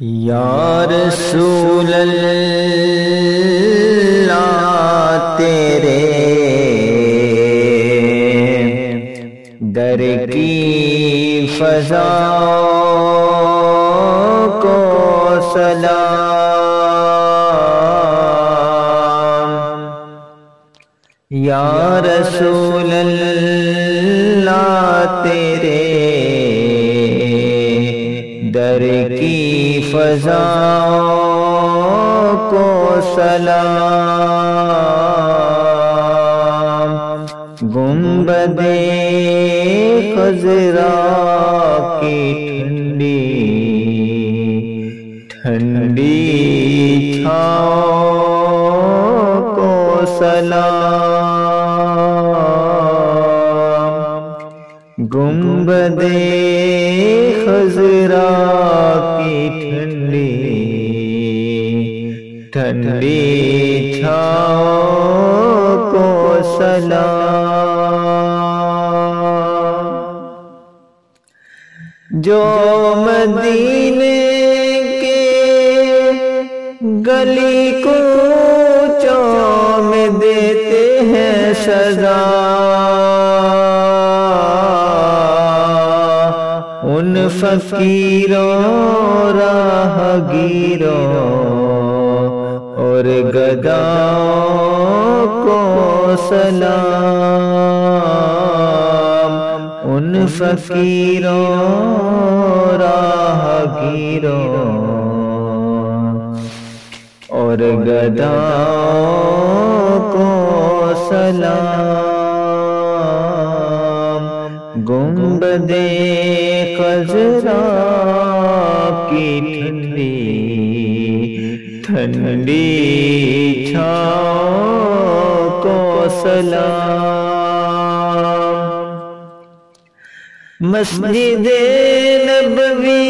یا رسول اللہ تیرے در کی فضا کو سلام، یا رسول اللہ تیرے در کی فضا کو سلام، گنبد خضرا کی ٹھنڈی چھاؤں کو سلام، گنبد خضرا کی ٹھنڈی چھاؤں کو سلام، جو مدینے کے گلی کوچوں میں دیتے ہیں سزا، ان فقیروں راہگیروں اور گداؤں کو سلام، ان فقیروں راہگیروں اور گداؤں کو سلام، گنبد خضرا کی ٹھنڈی چھاؤں کو سلام، مسجد نبوی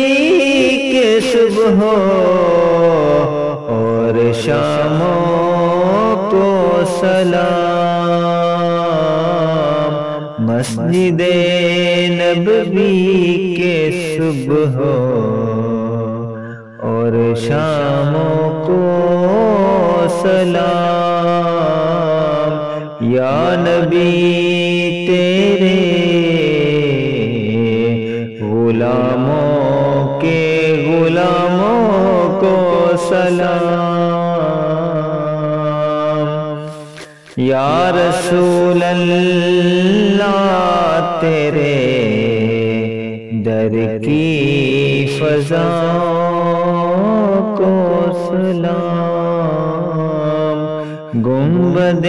کے صبح اور شاموں کو سلام، مسجد نبوی کے صبح اور شاموں کو سلام، یا نبی تیرے غلاموں کے غلاموں کو سلام، یا رسول اللہ تیرے در کی فضا کو سلام، گنبد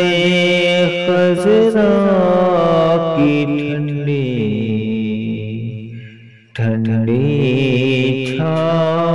خضرا کی ٹھنڈی چھاؤں